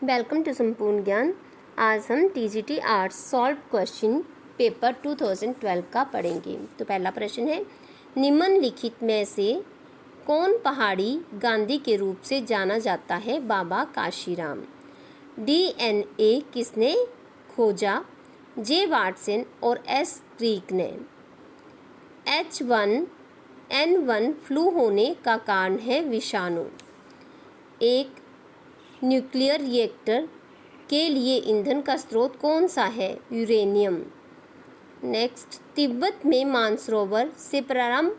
Welcome to संपूर्ण ज्ञान। आज हम TGT arts solve question paper 2012 का पढ़ेंगे। तो पहला प्रश्न है, निम्नलिखित में से कौन पहाड़ी गांधी के रूप से जाना जाता है? बाबा काशीराम। डीएनए किसने खोजा? जे वाटसन और एस क्रिक ने। H1N1 फ्लू होने का कारण है विषाणु। एक न्यूक्लियर रिएक्टर के लिए ईंधन का स्रोत कौन सा है? यूरेनियम। नेक्स्ट, तिब्बत में मानसरोवर से प्रारंभ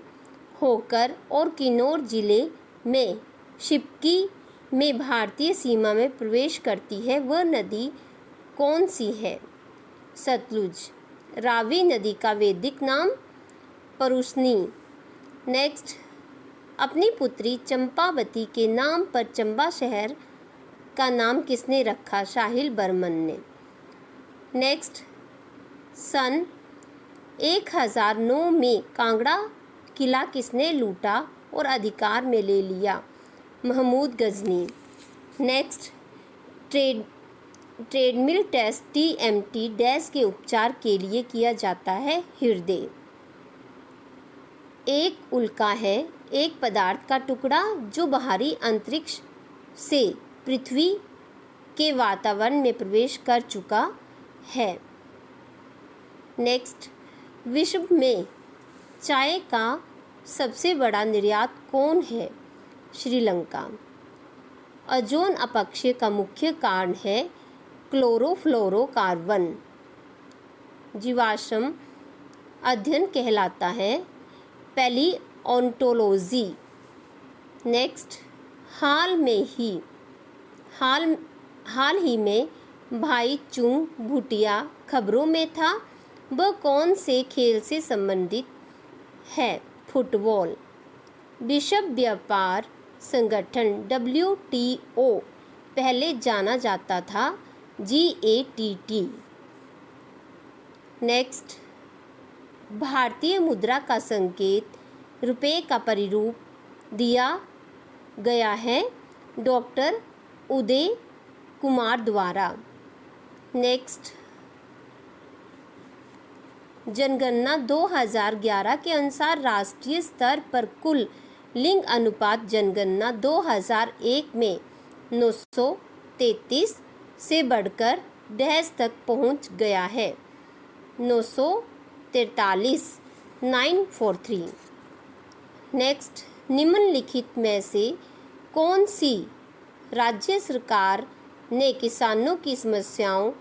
होकर और किन्नौर जिले में शिप्की में भारतीय सीमा में प्रवेश करती है वह नदी कौन सी है? सतलुज। रावी नदी का वैदिक नाम परुशनी। नेक्स्ट, अपनी पुत्री चंपावती के नाम पर चंबा शहर का नाम किसने रखा? साहिल बर्मन ने। नेक्स्ट, सन 1009 में कांगड़ा किला किसने लूटा और अधिकार में ले लिया? Mahmud Ghazni. Next, treadmill test TMT dash के उपचार के लिए किया जाता है? हृदय। एक उल्का है एक पदार्थ का टुकड़ा जो बाहरी अंतरिक्ष से पृथ्वी के वातावरण में प्रवेश कर चुका है। नेक्स्ट, विश्व में चाय का सबसे बड़ा निर्यात कौन है? श्रीलंका। ओजोन अपक्षय का मुख्य कारण है क्लोरोफ्लोरोकार्बन। जीवाश्म अध्ययन कहलाता है पैलियोंटोलॉजी। नेक्स्ट, हाल ही में भाई चुंग भूटिया खबरों में था, वह कौन से खेल से संबंधित है? फुटबॉल। विश्व व्यापार संगठन WTO पहले जाना जाता था GATT। नेक्स्ट, भारतीय मुद्रा का संकेत रुपये का परिरूप दिया गया है डॉक्टर उदय कुमार द्वारा। नेक्स्ट, जनगणना 2011 के अनुसार राष्ट्रीय स्तर पर कुल लिंग अनुपात जनगणना 2001 में 933 से बढ़कर डैश तक पहुंच गया है 943 943। नेक्स्ट, निम्नलिखित में से कौन सी राज्य सरकार ने किसानों की समस्याओं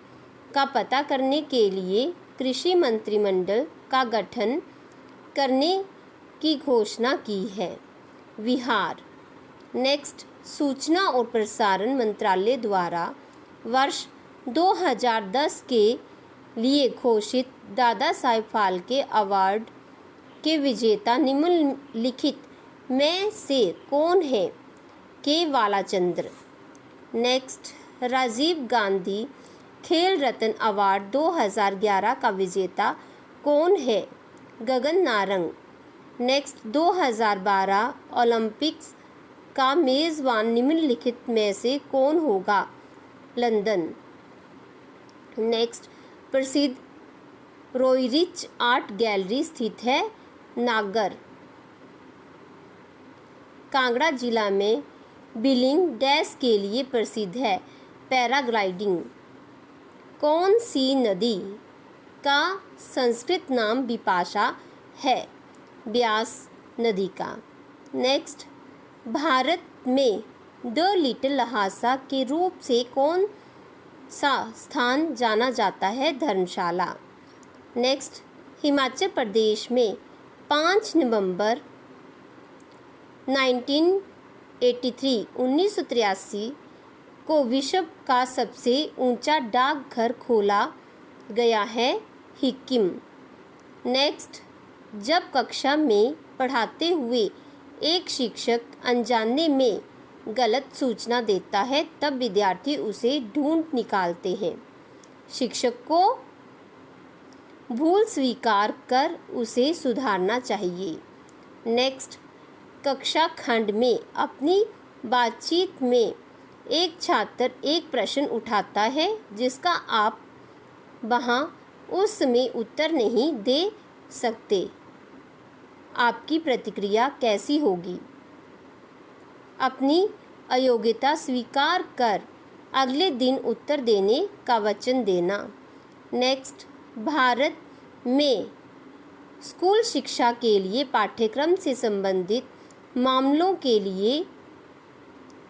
का पता करने के लिए कृषि मंत्रिमंडल का गठन करने की घोषणा की है? बिहार। नेक्स्ट, सूचना और प्रसारण मंत्रालय द्वारा वर्ष 2010 के लिए घोषित दादा साहेब फाल्के अवार्ड के विजेता निम्नलिखित में से कौन है? के बालाचंद्र। नेक्स्ट, राजीव गांधी खेल रत्न अवार्ड 2011 का विजेता कौन है? गगन नारंग। नेक्स्ट, 2012 ओलंपिक्स का मेज़बान निम्नलिखित में से कौन होगा? लंदन। नेक्स्ट, प्रसिद्ध रोइरिच आर्ट गैलरी स्थित है नागर। कांगड़ा जिला में बिलिंग डैश के लिए प्रसिद्ध है? पैराग्लाइडिंग। कौन सी नदी का संस्कृत नाम बिपाशा है? ब्यास नदी का। नेक्स्ट, भारत में द लिटिल लहासा के रूप से कौन सा स्थान जाना जाता है? धर्मशाला। नेक्स्ट, हिमाचल प्रदेश में 5 नवंबर 1983 को विश्व का सबसे ऊंचा डाकघर खोला गया है? हिक्किम। नेक्स्ट, जब कक्षा में पढ़ाते हुए एक शिक्षक अनजाने में गलत सूचना देता है तब विद्यार्थी उसे ढूंढ निकालते हैं। शिक्षक को भूल स्वीकार कर उसे सुधारना चाहिए। नेक्स्ट, कक्षा खंड में अपनी बातचीत में एक छात्र एक प्रश्न उठाता है जिसका आप वहाँ उस समय उत्तर नहीं दे सकते, आपकी प्रतिक्रिया कैसी होगी? अपनी अयोग्यता स्वीकार कर अगले दिन उत्तर देने का वचन देना। नेक्स्ट, भारत में स्कूल शिक्षा के लिए पाठ्यक्रम से संबंधित मामलों के लिए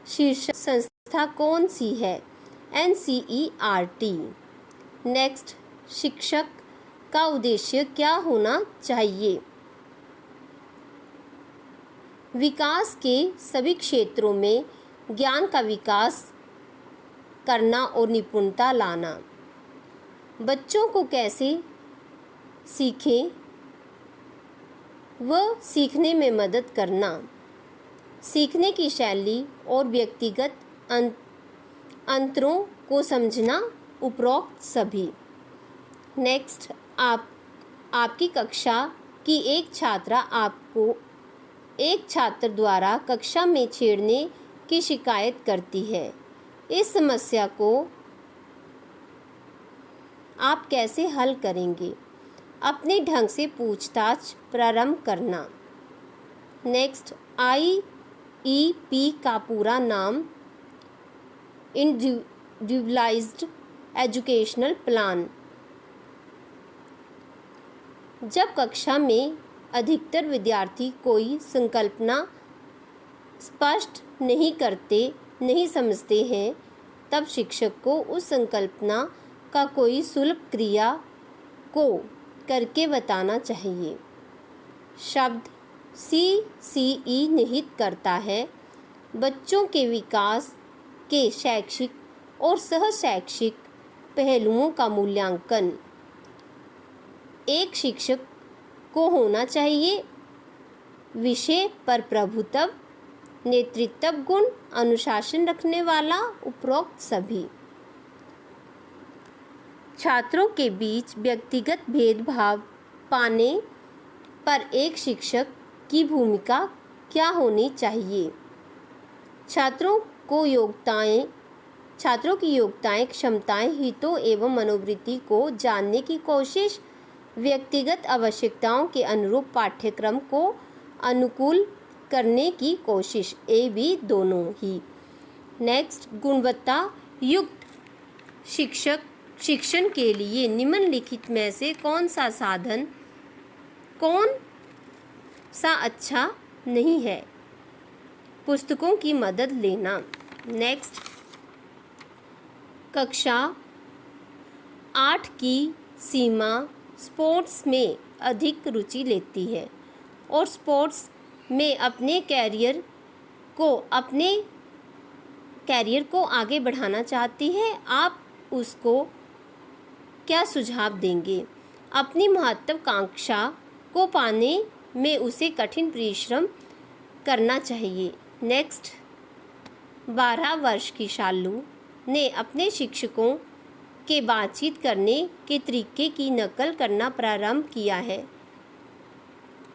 शीर्ष संस्था कौन सी है? NCERT। नेक्स्ट, शिक्षक का उद्देश्य क्या होना चाहिए? विकास के सभी क्षेत्रों में ज्ञान का विकास करना और निपुणता लाना। बच्चों को कैसे सीखें व सीखने में मदद करना। सीखने की शैली और व्यक्तिगत अंतरों को समझना, उपरोक्त सभी। नेक्स्ट, आपकी कक्षा की एक छात्रा आपको एक छात्र द्वारा कक्षा में छेड़ने की शिकायत करती है। इस समस्या को आप कैसे हल करेंगे? अपने ढंग से पूछताछ प्रारंभ करना। नेक्स्ट, IEP का पूरा नाम इंडिविजुअलाइज्ड एजुकेशनल प्लान। जब कक्षा में अधिकतर विद्यार्थी कोई संकल्पना स्पष्ट नहीं समझते हैं, तब शिक्षक को उस संकल्पना का कोई सुलभ क्रिया को करके बताना चाहिए। शब्द CCE निहित करता है बच्चों के विकास के शैक्षिक और सह शैक्षिक पहलुओं का मूल्यांकन। एक शिक्षक को होना चाहिए विषय पर प्रभुत्व, नेतृत्व गुण, अनुशासन रखने वाला, उपरोक्त सभी। छात्रों के बीच व्यक्तिगत भेदभाव पाने पर एक शिक्षक की भूमिका क्या होनी चाहिए? छात्रों की योग्यताएं, क्षमताएं, हितों एवं मनोवृत्ति को जानने की कोशिश, व्यक्तिगत आवश्यकताओं के अनुरूप पाठ्यक्रम को अनुकूल करने की कोशिश, A-B दोनों ही। नेक्स्ट, गुणवत्ता युक्त शिक्षण के लिए निम्नलिखित में से कौन सा अच्छा नहीं है? पुस्तकों की मदद लेना। नेक्स्ट, कक्षा 8 की सीमा स्पोर्ट्स में अधिक रुचि लेती है और स्पोर्ट्स में अपने कैरियर को आगे बढ़ाना चाहती है, आप उसको क्या सुझाव देंगे? अपनी महत्वाकांक्षा को पाने में उसे कठिन परिश्रम करना चाहिए। नेक्स्ट, 12 वर्ष की शालू ने अपने शिक्षकों के बातचीत करने के तरीके की नकल करना प्रारंभ किया है।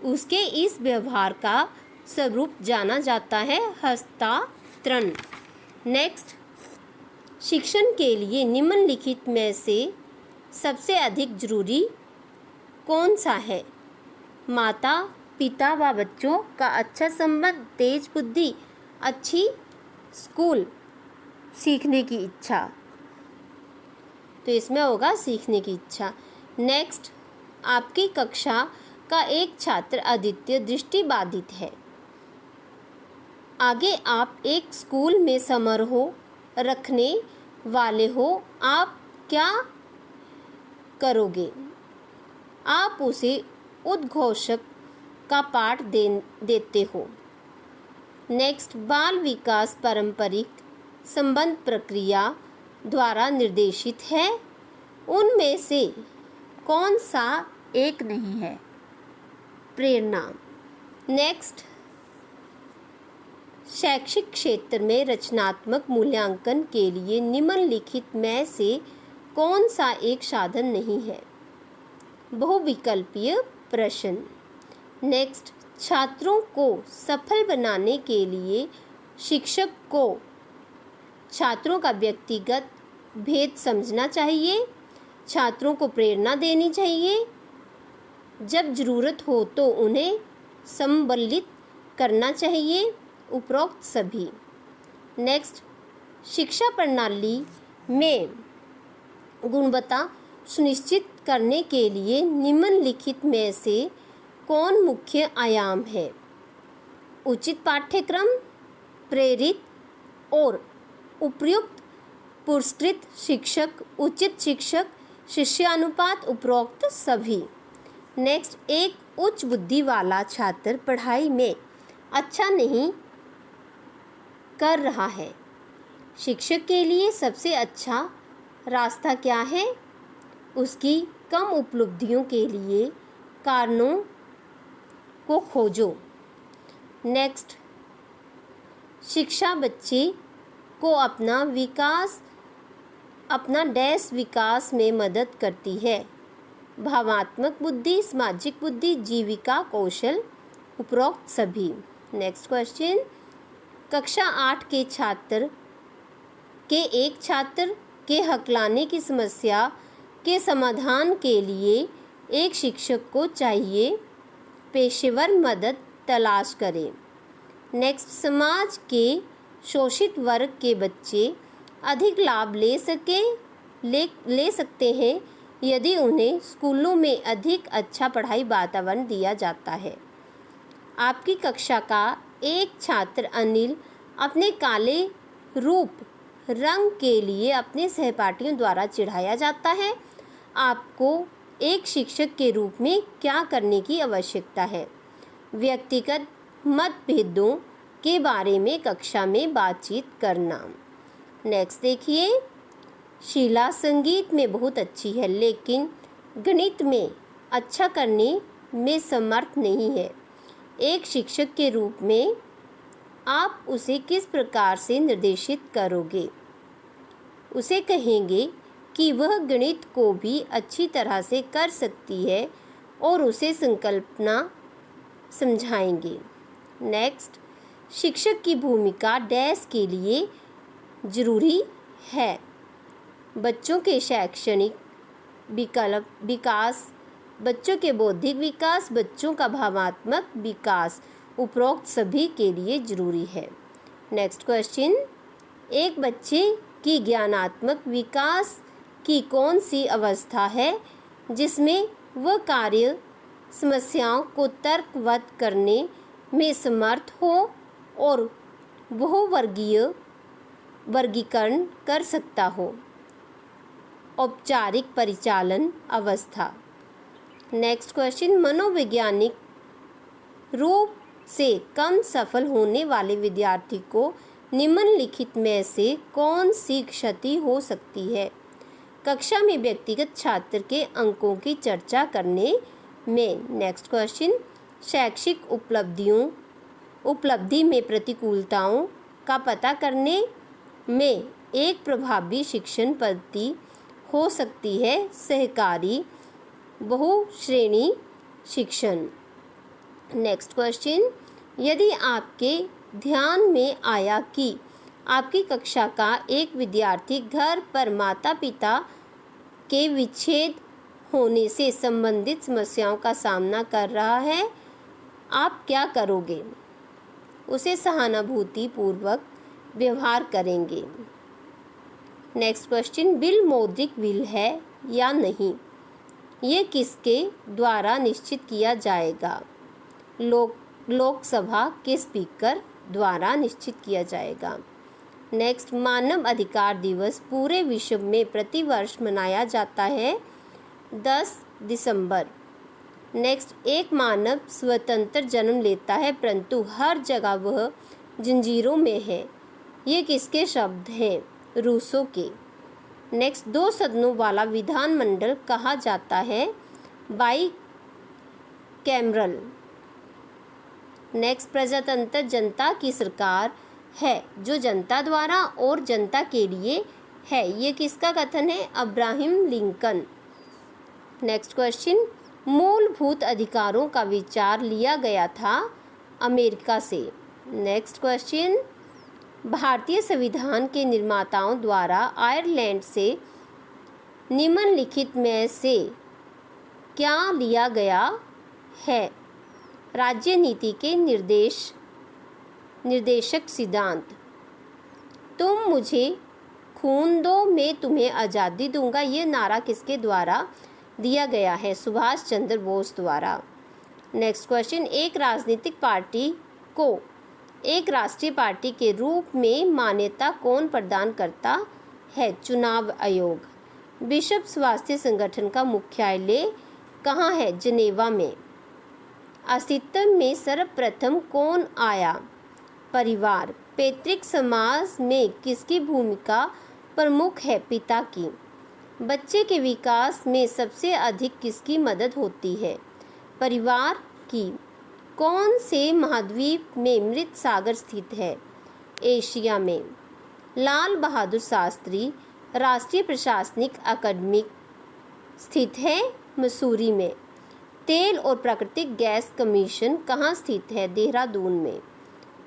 उसके इस व्यवहार का स्वरूप जाना जाता है हस्तांतरण। नेक्स्ट, शिक्षण के लिए निम्नलिखित में से सबसे अधिक जरूरी कौन सा है? माता पिता व बच्चों का अच्छा संबंध, तेज बुद्धि, अच्छी स्कूल, सीखने की इच्छा। तो इसमें होगा सीखने की इच्छा। नेक्स्ट, आपकी कक्षा का एक छात्र आदित्य दृष्टिबाधित है। आगे आप एक स्कूल में समारोह रखने वाले हो, आप क्या करोगे? आप उसे उद्घोषक का पाठ देते हो। नेक्स्ट, बाल विकास पारंपरिक संबंध प्रक्रिया द्वारा निर्देशित है, उनमें से कौन सा एक नहीं है? प्रेरणा। नेक्स्ट, शैक्षिक क्षेत्र में रचनात्मक मूल्यांकन के लिए निम्नलिखित में से कौन सा एक साधन नहीं है? बहुविकल्पीय प्रश्न। नेक्स्ट, छात्रों को सफल बनाने के लिए शिक्षक को छात्रों का व्यक्तिगत भेद समझना चाहिए। छात्रों को प्रेरणा देनी चाहिए। जब ज़रूरत हो तो उन्हें संबलित करना चाहिए। उपरोक्त सभी। नेक्स्ट, शिक्षा प्रणाली में गुणवत्ता सुनिश्चित करने के लिए निम्नलिखित में से कौन मुख्य आयाम है? उचित पाठ्यक्रम, प्रेरित और उपयुक्त पुरस्कृत शिक्षक, उचित शिक्षक, शिष्यानुपात, उपरोक्त सभी। नेक्स्ट, एक उच्च बुद्धि वाला छात्र पढ़ाई में अच्छा नहीं कर रहा है। शिक्षक के लिए सबसे अच्छा रास्ता क्या है? उसकी कम उपलब्धियों के लिए कारणों को खोजो। नेक्स्ट, शिक्षा बच्चे को अपना विकास में मदद करती है। भावात्मक बुद्धि, सामाजिक बुद्धि, जीविका कौशल, उपरोक्त सभी। नेक्स्ट क्वेश्चन, कक्षा 8 के एक छात्र के हकलाने की समस्या के समाधान के लिए एक शिक्षक को चाहिए पेशेवर मदद तलाश करें। नेक्स्ट, समाज के शोषित वर्ग के बच्चे अधिक लाभ ले सकते हैं यदि उन्हें स्कूलों में अधिक अच्छा पढ़ाई वातावरण दिया जाता है। आपकी कक्षा का एक छात्र अनिल अपने काले रंग के लिए अपने सहपाठियों द्वारा चिढ़ाया जाता है। आपको एक शिक्षक के रूप में क्या करने की आवश्यकता है? व्यक्तिगत मतभेदों के बारे में कक्षा में बातचीत करना। नेक्स्ट देखिए, शीला संगीत में बहुत अच्छी है लेकिन गणित में अच्छा करने में समर्थ नहीं है। एक शिक्षक के रूप में आप उसे किस प्रकार से निर्देशित करोगे? उसे कहेंगे कि वह गणित को भी अच्छी तरह से कर सकती है और उसे संकल्पना समझाएंगे। नेक्स्ट, शिक्षक की भूमिका डैश के लिए जरूरी है। बच्चों के शैक्षणिक विकास, बच्चों के बौद्धिक विकास, बच्चों का भावात्मक विकास, उपरोक्त सभी के लिए जरूरी है। नेक्स्ट क्वेश्चन, एक बच्चे की ज्ञानात्मक विकास की कौन सी अवस्था है जिसमें वह कार्य समस्याओं को तर्कवत करने में समर्थ हो और वह वर्गीकरण कर सकता हो? औपचारिक परिचालन अवस्था। नेक्स्ट क्वेश्चन, मनोवैज्ञानिक रूप से कम सफल होने वाले विद्यार्थी को निम्नलिखित में से कौन सी क्षति हो सकती है? कक्षा में व्यक्तिगत छात्र के अंकों की चर्चा करने में। नेक्स्ट क्वेश्चन, शैक्षिक उपलब्धि में प्रतिकूलताओं का पता करने में एक प्रभावी शिक्षण पद्धति हो सकती है सहकारी बहुश्रेणी शिक्षण। नेक्स्ट क्वेश्चन, यदि आपके ध्यान में आया कि आपकी कक्षा का एक विद्यार्थी घर पर माता पिता के विच्छेद होने से संबंधित समस्याओं का सामना कर रहा है, आप क्या करोगे? उसे सहानुभूतिपूर्वक व्यवहार करेंगे। नेक्स्ट क्वेश्चन, बिल मौद्रिक बिल है या नहीं? ये किसके द्वारा निश्चित किया जाएगा? लोकसभा के स्पीकर द्वारा निश्चित किया जाएगा। नेक्स्ट, मानव अधिकार दिवस पूरे विश्व में प्रतिवर्ष मनाया जाता है 10 दिसंबर। नेक्स्ट, एक मानव स्वतंत्र जन्म लेता है परंतु हर जगह वह जंजीरों में है। ये किसके शब्द हैं? रूसो के। नेक्स्ट, 2 सदनों वाला विधानमंडल कहा जाता है बाई कैमरल। नेक्स्ट, प्रजातंत्र जनता की सरकार है जो जनता द्वारा और जनता के लिए है। ये किसका कथन है? Abraham Lincoln. नेक्स्ट क्वेश्चन, मूलभूत अधिकारों का विचार लिया गया था अमेरिका से। नेक्स्ट क्वेश्चन, भारतीय संविधान के निर्माताओं द्वारा आयरलैंड से निम्नलिखित में से क्या लिया गया है? राज्य नीति के निर्देशक सिद्धांत। तुम मुझे खून दो, मैं तुम्हें आज़ादी दूंगा, ये नारा किसके द्वारा दिया गया है? सुभाष चंद्र बोस द्वारा। नेक्स्ट क्वेश्चन, एक राजनीतिक पार्टी को एक राष्ट्रीय पार्टी के रूप में मान्यता कौन प्रदान करता है? चुनाव आयोग। विश्व स्वास्थ्य संगठन का मुख्यालय कहाँ है? जिनेवा में। अस्तित्व में सर्वप्रथम कौन आया? परिवार। पैतृक समाज में किसकी भूमिका प्रमुख है? पिता की। बच्चे के विकास में सबसे अधिक किसकी मदद होती है? परिवार की। कौन से महाद्वीप में मृत सागर स्थित है? एशिया में। लाल बहादुर शास्त्री राष्ट्रीय प्रशासनिक अकादमी स्थित है? मसूरी में। तेल और प्राकृतिक गैस कमीशन कहाँ स्थित है? देहरादून में।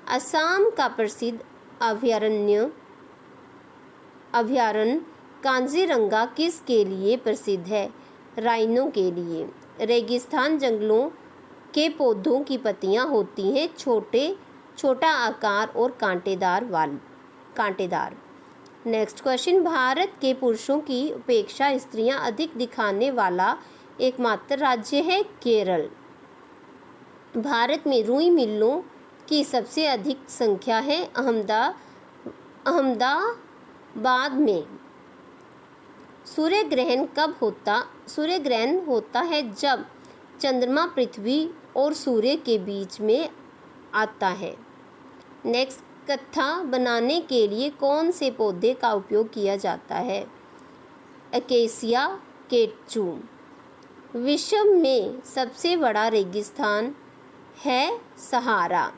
असम का प्रसिद्ध अभयारण्य कांजीरंगा किसके लिए प्रसिद्ध है? राइनो के लिए। रेगिस्तान जंगलों के पौधों की पत्तियां होती हैं छोटा आकार और कांटेदार। नेक्स्ट क्वेश्चन, भारत के पुरुषों की अपेक्षा स्त्रियां अधिक दिखाने वाला एकमात्र राज्य है? केरल। भारत में रुई मिलों की सबसे अधिक संख्या है? अहमदाबाद में। सूर्य ग्रहण होता है जब चंद्रमा पृथ्वी और सूर्य के बीच में आता है। नेक्स्ट, कत्था बनाने के लिए कौन से पौधे का उपयोग किया जाता है? एकेसिया केटचू। विश्व में सबसे बड़ा रेगिस्तान है? सहारा।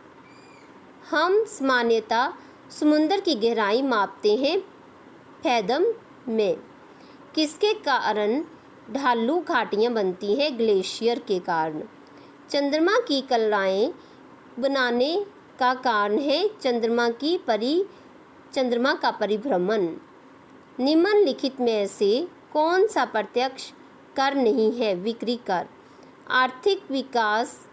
हम सामान्यतः समुद्र की गहराई मापते हैं फैथम में। किसके कारण ढालू घाटियाँ बनती हैं? ग्लेशियर के कारण। चंद्रमा की कलाएँ बनाने का कारण है चंद्रमा का परिभ्रमण। निम्नलिखित में से कौन सा प्रत्यक्ष कर नहीं है? बिक्री कर। आर्थिक विकास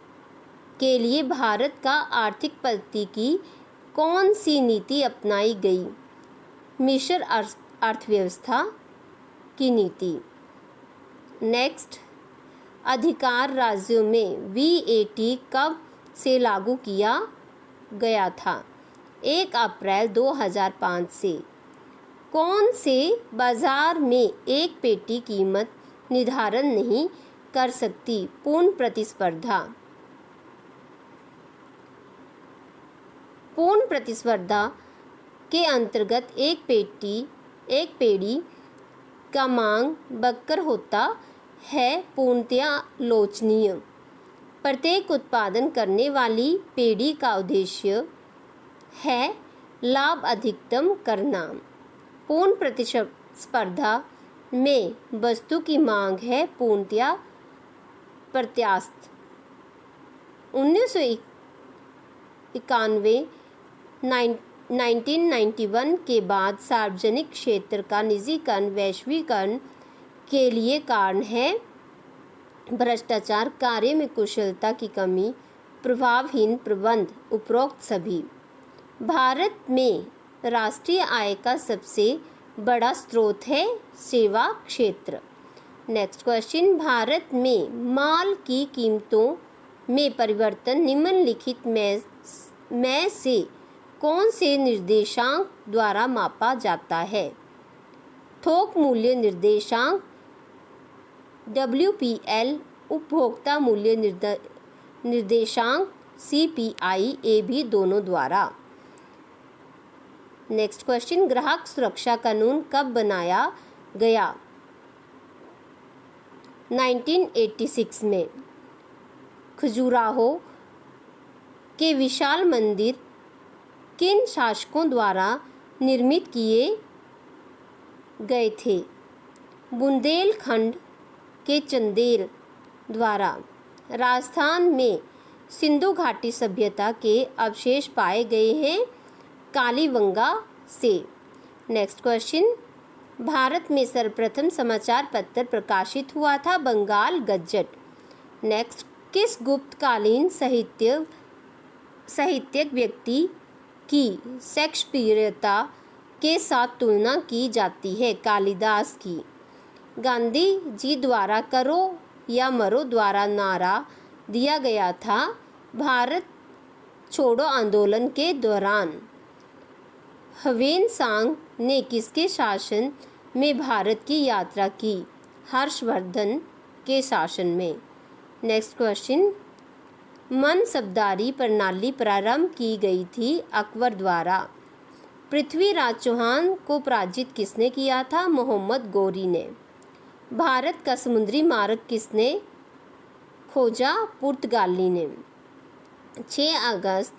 के लिए भारत का आर्थिक प्रगति की कौन सी नीति अपनाई गई? मिश्र अर्थव्यवस्था की नीति। नेक्स्ट, अधिकार राज्यों में VAT कब से लागू किया गया था? 1 अप्रैल 2005 से। कौन से बाजार में एक पेटी कीमत निर्धारण नहीं कर सकती? पूर्ण प्रतिस्पर्धा के अंतर्गत एक पेड़ी का मांग बकर होता है पूर्णतया लोचनीय। प्रत्येक उत्पादन करने वाली पेड़ी का उद्देश्य है लाभ अधिकतम करना। पूर्ण प्रतिस्पर्धा में वस्तु की मांग है पूर्णतया प्रत्यास्थ। 1991 के बाद सार्वजनिक क्षेत्र का निजीकरण वैश्वीकरण के लिए कारण है। भ्रष्टाचार, कार्य में कुशलता की कमी, प्रभावहीन प्रबंध, उपरोक्त सभी। भारत में राष्ट्रीय आय का सबसे बड़ा स्रोत है सेवा क्षेत्र। नेक्स्ट क्वेश्चन, भारत में माल की कीमतों में परिवर्तन निम्नलिखित में से कौन से निर्देशांक द्वारा मापा जाता है? थोक मूल्य निर्देशांक WPL, उपभोक्ता मूल्य निर्देशांक CPI, भी दोनों द्वारा। नेक्स्ट क्वेश्चन, ग्राहक सुरक्षा कानून कब बनाया गया? 1986 में। खजुराहो के विशाल मंदिर किन शासकों द्वारा निर्मित किए गए थे? बुंदेलखंड के चंदेल द्वारा। राजस्थान में सिंधु घाटी सभ्यता के अवशेष पाए गए हैं? कालीबंगा से। नेक्स्ट क्वेश्चन, भारत में सर्वप्रथम समाचार पत्र प्रकाशित हुआ था बंगाल गजट। नेक्स्ट, किस गुप्तकालीन साहित्यिक व्यक्ति की शेक्सपियरियता के साथ तुलना की जाती है? कालिदास की। गांधी जी द्वारा करो या मरो द्वारा नारा दिया गया था भारत छोड़ो आंदोलन के दौरान। ह्वेन सांग ने किसके शासन में भारत की यात्रा की? हर्षवर्धन के शासन में। नेक्स्ट क्वेश्चन, मनसबदारी प्रणाली प्रारंभ की गई थी अकबर द्वारा। पृथ्वीराज चौहान को पराजित किसने किया था? मोहम्मद गौरी ने। भारत का समुद्री मार्ग किसने खोजा? पुर्तगाली ने। 6 अगस्त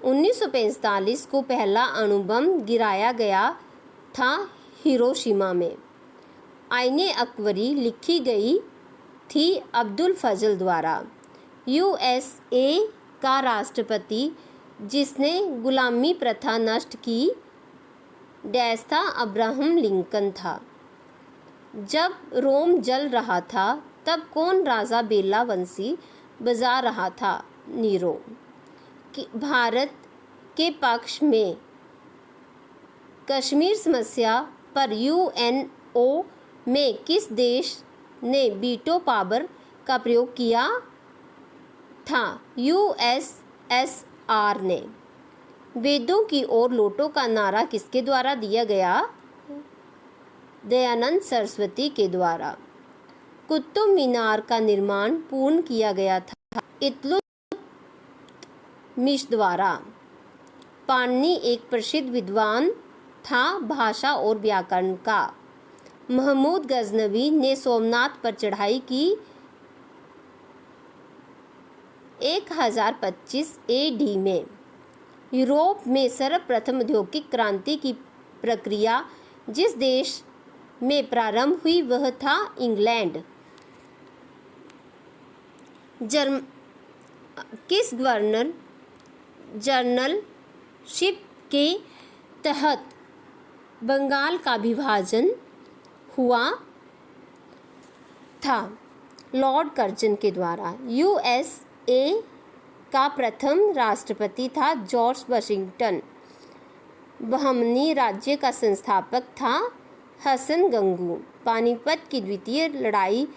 1945 को पहला अणु बम गिराया गया था हिरोशिमा में। आईने अकबरी लिखी गई थी अब्दुल फजल द्वारा। यूएसए का राष्ट्रपति जिसने गुलामी प्रथा नष्ट की डैश था? अब्राहम लिंकन था। जब रोम जल रहा था तब कौन राजा बेला बंसी बजा रहा था? नीरो। भारत के पक्ष में कश्मीर समस्या पर यूएनओ में किस देश ने वीटो पावर का प्रयोग किया था? यूएसएसआर ने। वेदों की ओर लौटो का नारा किसके द्वारा दिया गया? दयानंद सरस्वती के द्वारा। कुतुब मीनार का निर्माण पूर्ण किया गया था इल्तुतमिश द्वारा। पाणिनि एक प्रसिद्ध विद्वान था भाषा और व्याकरण का। महमूद गजनवी ने सोमनाथ पर चढ़ाई की 1025 AD में। यूरोप में सर्वप्रथम औद्योगिक क्रांति की प्रक्रिया जिस देश में प्रारंभ हुई वह था इंग्लैंड। किस गवर्नर जनरलशिप के तहत बंगाल का विभाजन हुआ था? लॉर्ड कर्जन के द्वारा। यूएसए का प्रथम राष्ट्रपति था जॉर्ज वाशिंगटन। बहमनी राज्य का संस्थापक था हसन गंगू। पानीपत की द्वितीय लड़ाई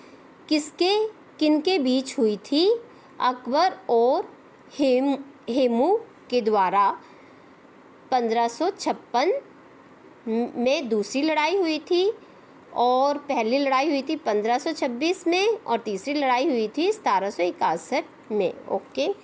किनके बीच हुई थी? अकबर और हेमू के द्वारा। 1556 में दूसरी लड़ाई हुई थी और पहली लड़ाई हुई थी 1526 में और तीसरी लड़ाई हुई थी 1761 में। ओके।